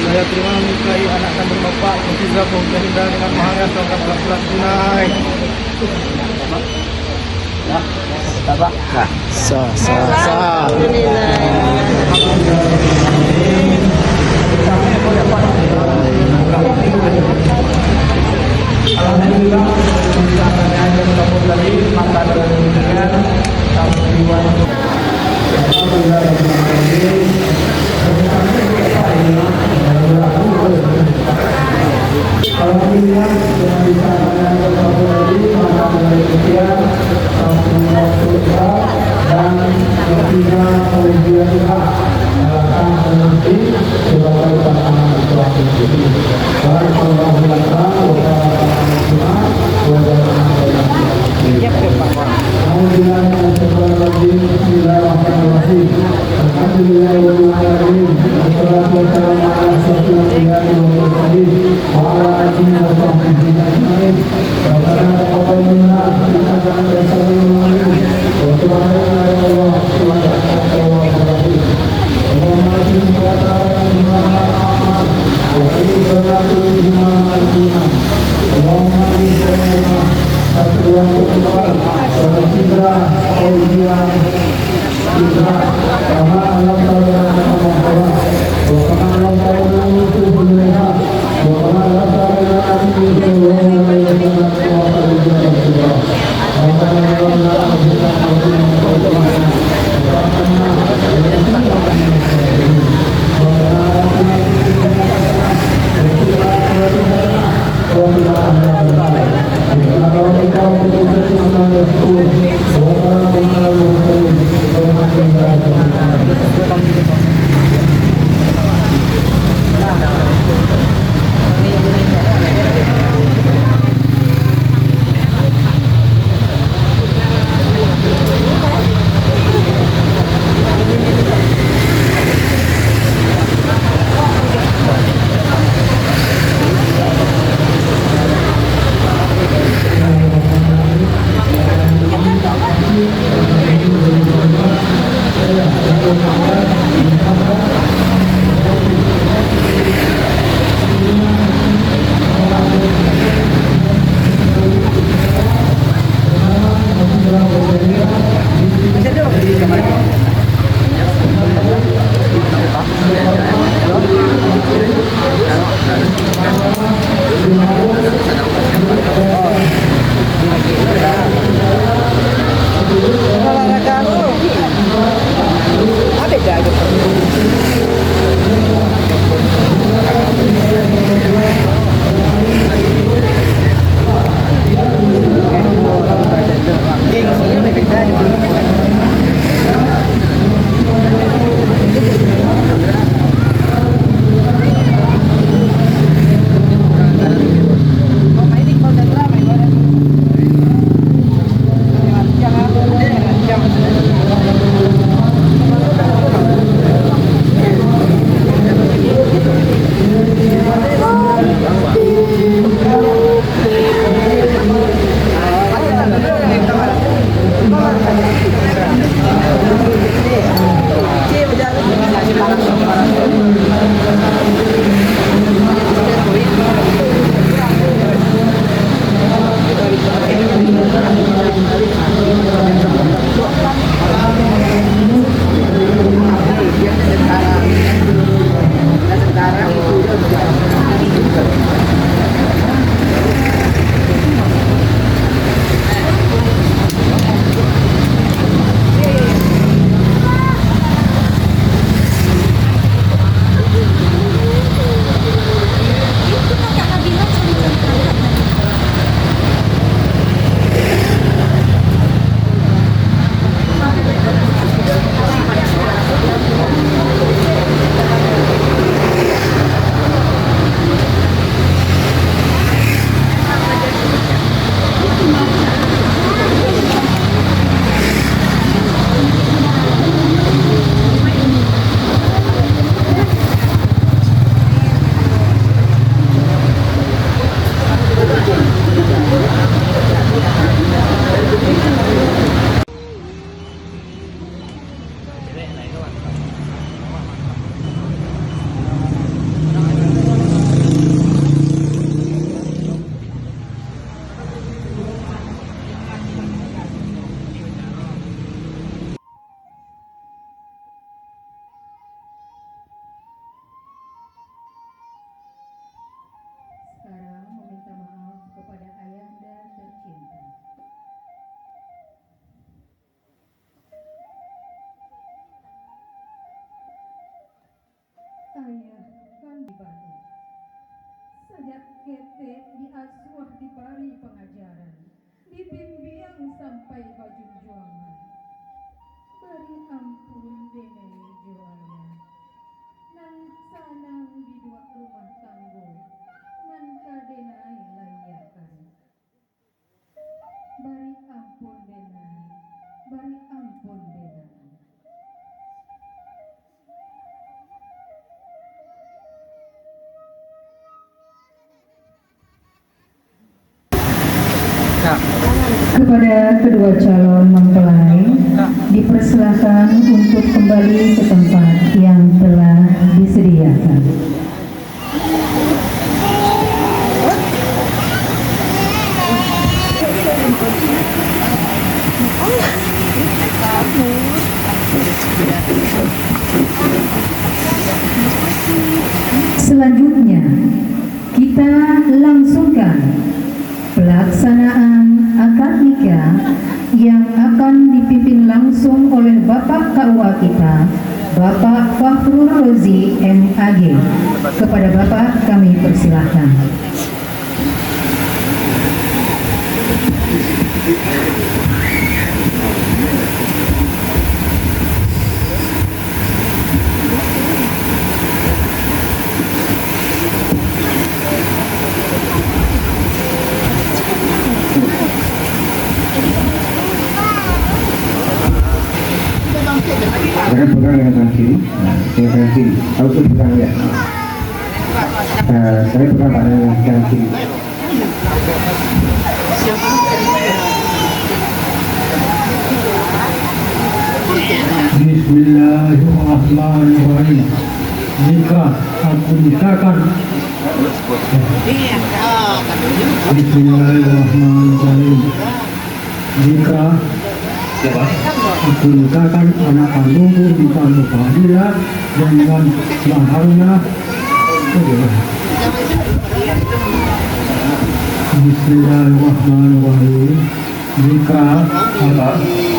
Saya terima menikahi anak dan berbapak Mufizah Pemerintahan dengan mahar serta belas tunai. Alhamdulillah, Allah Ayah kan dibagi. Sajak kete diasuh diberi pengajaran, dibimbing sampai bajunjuangan. Beri ampun dene jualnya, nan sanang di dua rumah tanggo, nan kadenai layakan. Beri ampun denai, beri ampun denai. Kepada kedua calon mempelai dipersilakan untuk kembali ke tempat yang telah disediakan. Selanjutnya kita langsungkan pelaksanaan akad nikah yang akan dipimpin langsung oleh Bapak KUA kita, Bapak Fakhrul Rozi MAG. Kepada Bapak kami persilahkan. Silakan pegang dengan tangan kiri. Nah, dengan tangan kiri. Harus pegang ya. Saya pegang pada tangan kiri. Bismillahirrahmanirrahim. Nikah aku nikahkan. Bismillahirrahmanirrahim. Nikah Aku nikahkan anak kandungku di tanah Fadilah dengan maharnya. Bismillahirrahmanirrahim. Jika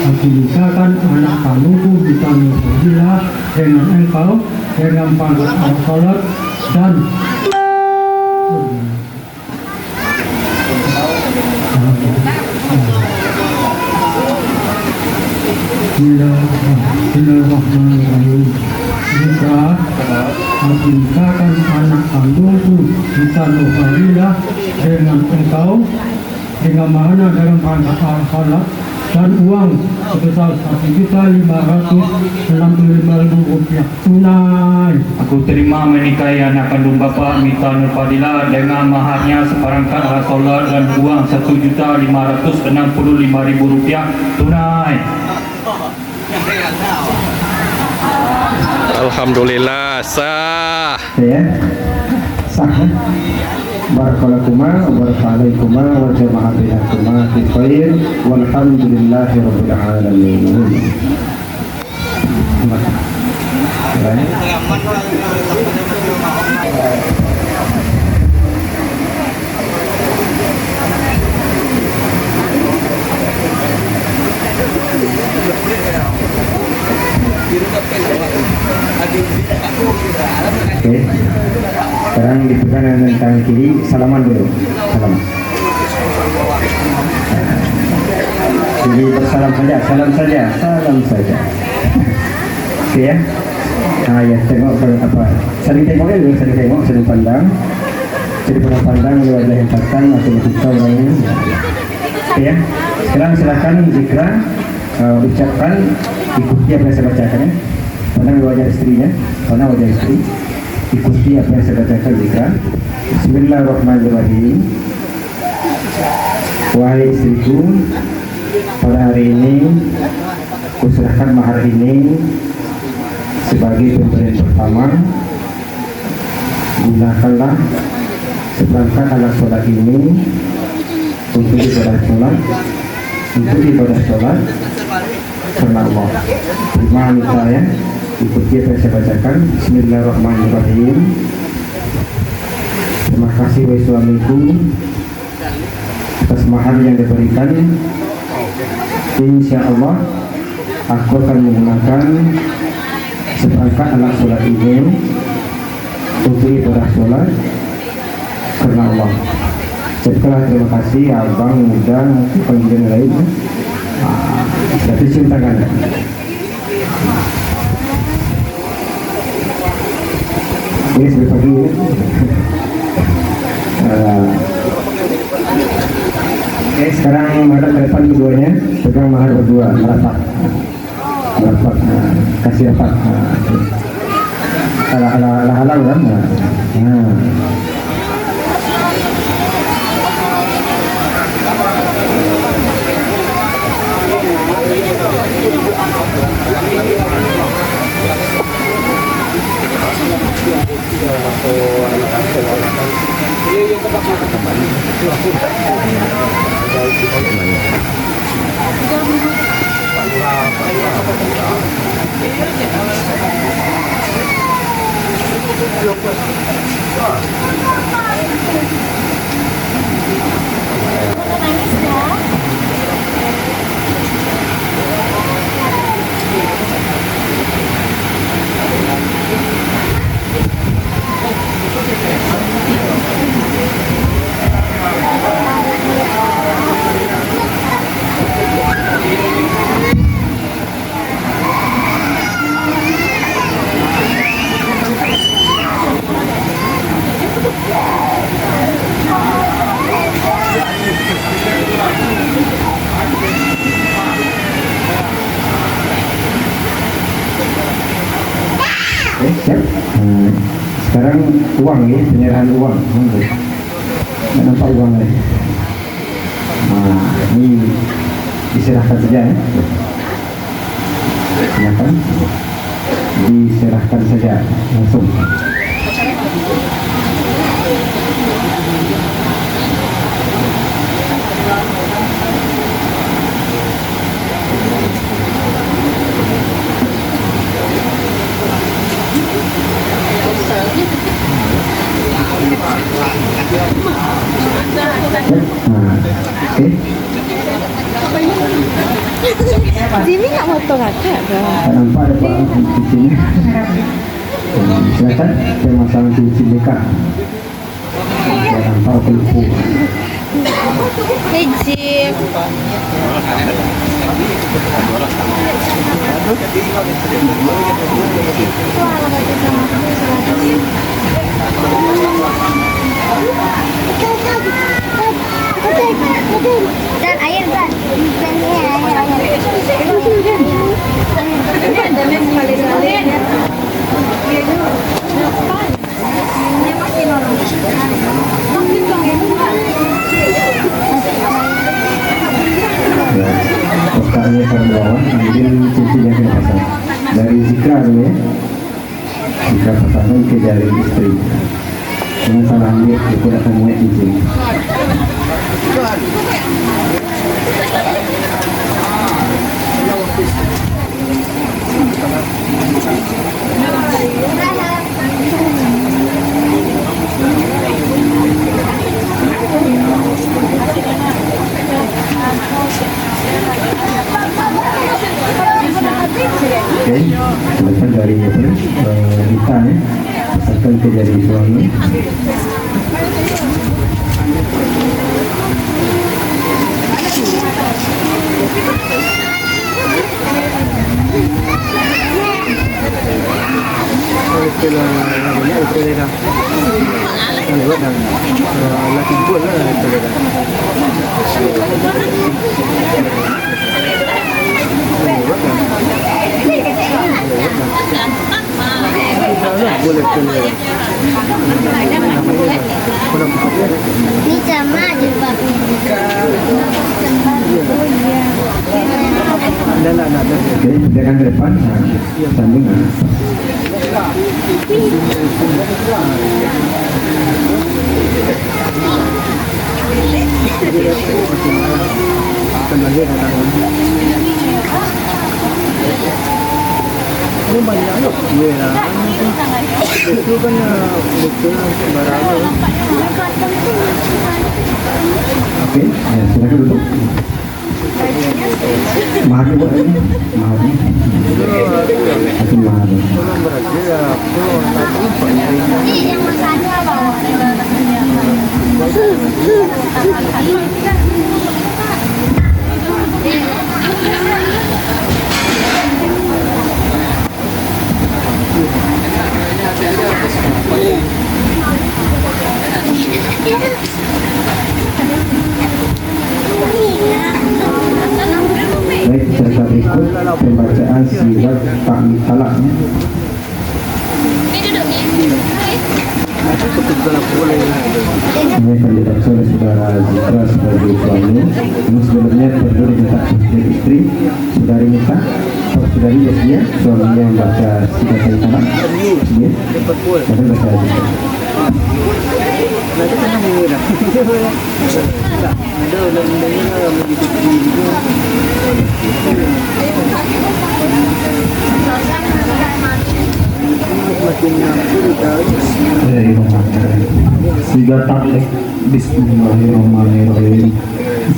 aku nikahkan anak kandungku di tanah Fadilah dengan engkau dengan pangkat al-salat dan Bismillahirrahmanirrahim. Jika aku nikahkan anak kandungku di tanah Fadilah dengan engkau dengan mana dalam pangkat al-salat dan uang sebesar Rp1.565.000 tunai. Aku terima menikahi anak kandung bapa Mita Nurfadilah dengan maharnya seperangkat alat solat dan uang Rp1.565.000 tunai. Alhamdulillah sah. Ya, sah. Barakalakuma, barakalaikuma, wa jama'a bainakuma fi khair, walhamdulillahi rabbil alamin. Oke, sekarang dipegang dengan tangan kiri, salaman dulu, salam. Jadi bersalam saja, salam saja, salam saja. Oke ya. Nah ya, tengok apa? Saling tengoknya dulu, saling tengok, saling pandang. Jadi pandang di wajah yang terkan atau kita orangnya. Oke ya. Sekarang silakan zikra, ucapkan, ikuti apa yang saya bacakan ya. Pandang di wajah istrinya, pandang wajah istri. Ikuti apa yang saya bacakan zikra. Bismillahirrahmanirrahim. Wahai istriku, pada hari ini kuserahkan mahar ini sebagai pemberian pertama. Gunakanlah seperangkat alat sholat ini untuk ibadah sholat karena Allah. Terima saya, ikuti apa yang saya bacakan. Bismillahirrahmanirrahim. Terima kasih wahai suamiku atas mahar yang diberikan. Insya Allah aku akan menggunakan seperangkat alat sholat ini untuk ibadah sholat karena Allah. Setelah terima kasih abang muda panggilan lain. Berarti cium tangan. Ini sudah pagi ya. Oke, sekarang menghadap ke depan keduanya, pegang mahar berdua, merapat, kasih rapat, halang kan? Siap. Sekarang uang ya, penyerahan uang. Nggak nampak uang lagi. Ini diserahkan saja ya. Diserahkan saja langsung. Okey. Jimmy nak motor kakak ke? Tak nampak ada Pak cincinnya. Silakan kita masang cincin dekat. Tak nampak pelupuk. Hey Jim. Dan air dan. Otaknya pada bawah, ambil cincin yang kena pasang. Dari Zikra dulu ya. Zikra pasangkan ke jari istri. Jangan salah ambil, dia nak temukan cincin. Okey, lepas dari hitam ya, pasangkan ke jari suami. Itulah banyak itu dia dah. Lewat dah. Laki pun lah itu dia dah. Lewat dah. Boleh boleh. Ni sama je Pak. Nak. Okey, biarkan ke depan. Sambung. Akan lagi datang. Ini banyak loh. Ya. Itu kan betul barang. Okey, silakan duduk. Maharnya buat lagi. Maharnya. Satu mahar. Berarti aku Ni yang masanya bawa. Baik, serta berikut pembacaan sirat takmid talak. Ini akan dibaca oleh saudara Zikra sebagai suami. Ini sebenarnya perlu diminta istri istri. Saudari minta, saudari dia suami yang baca sirat takmid talak. Dia, dan baca Zikra. nanti kena mula dah. Ada undang-undangnya begitu. Sigat taklek. Bismillahirrahmanirrahim.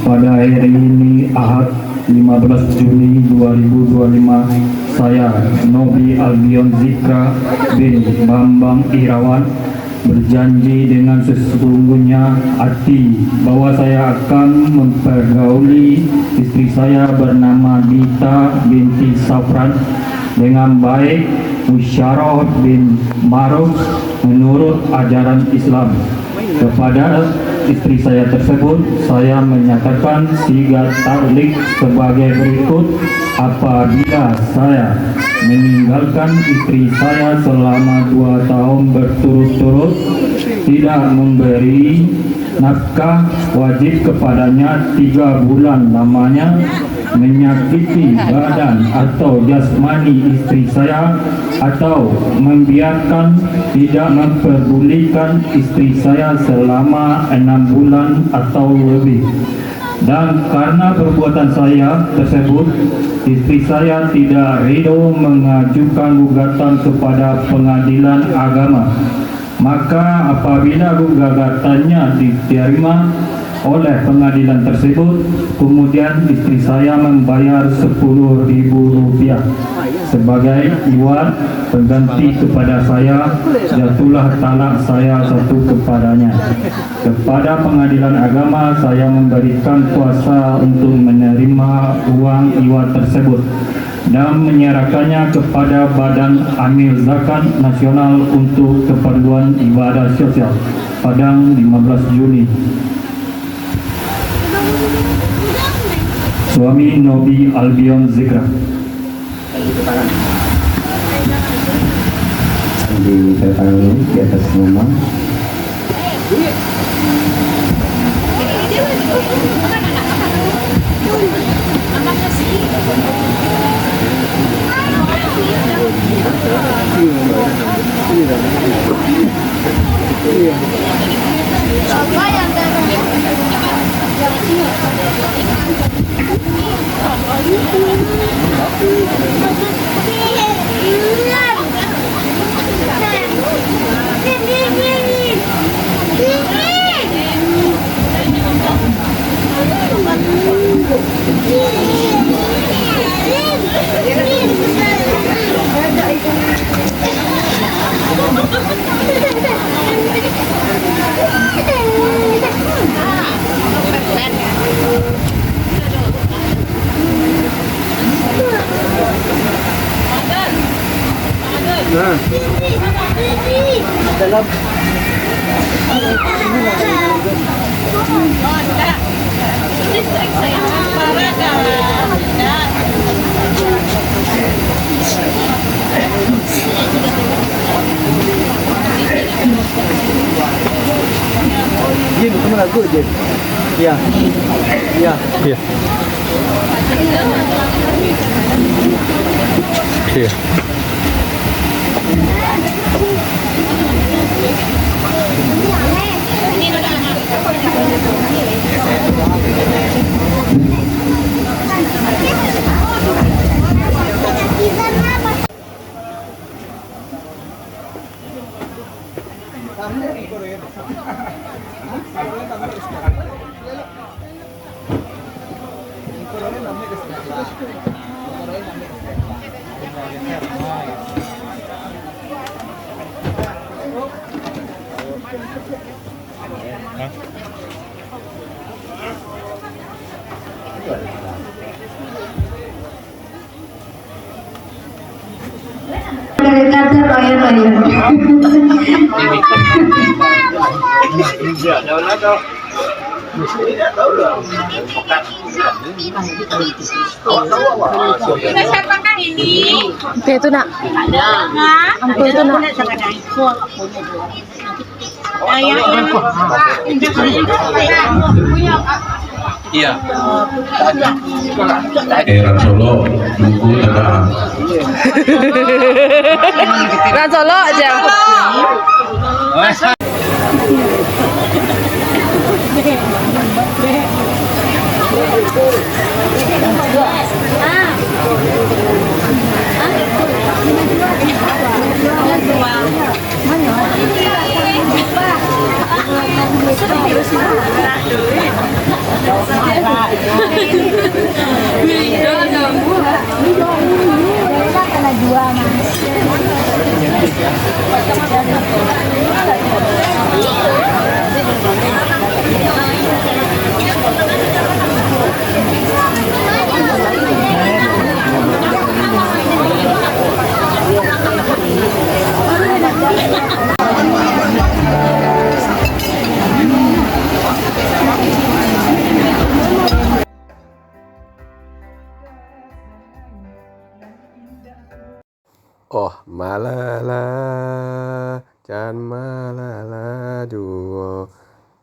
Pada hari ini Ahad 15 Juni 2025, saya Nobi Albion Zikra bin Bambang Irawan berjanji dengan sesungguhnya hati bahwa saya akan mempergauli istri saya bernama Dita binti Safran dengan baik, musyarah bin ma'ruf menurut ajaran Islam. Kepada istri saya tersebut, saya menyatakan sigat taklik sebagai berikut. Apabila saya meninggalkan istri saya selama 2 tahun berturut-turut, tidak memberi nafkah wajib kepadanya 3 bulan lamanya, menyakiti badan atau jasmani istri saya, atau membiarkan tidak memperdulikan istri saya selama 6 bulan atau lebih. Dan karena perbuatan saya tersebut, istri saya tidak ridho mengajukan gugatan kepada pengadilan agama. Maka apabila gugatannya diterima, oleh pengadilan tersebut. Kemudian istri saya membayar Rp10.000 sebagai iwat pengganti kepada saya. Jatuhlah talak saya satu kepadanya. Kepada pengadilan agama saya memberikan kuasa untuk menerima uang iwat tersebut dan menyerahkannya kepada Badan Amil Zakat Nasional untuk keperluan ibadah sosial. Padang 15 Juni. Suami Nobi Albion Zikra. Ditandatangani di atas nama Apa yang Jin, kamu lagu Jin? Ya. Ya. Iya. Iya. Dari kaca bayar. Siapkan ini? Itu nak. Ampu itu nak. Iya. Daerah Solo nunggu tenang. Nah, Solo aja. Oh malala Jan malala duo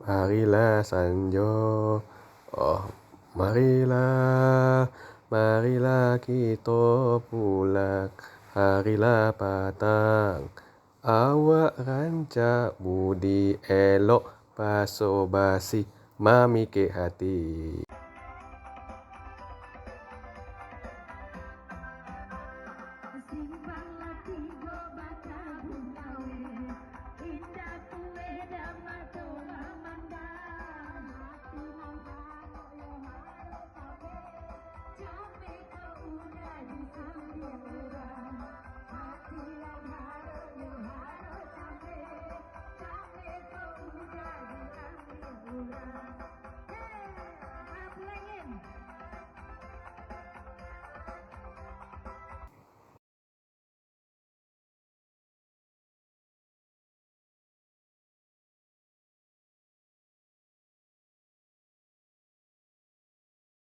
marilah sanjo. Oh marilah kita pulang, harilah patang. Awak rancak budi elok, paso basi mami ke hati.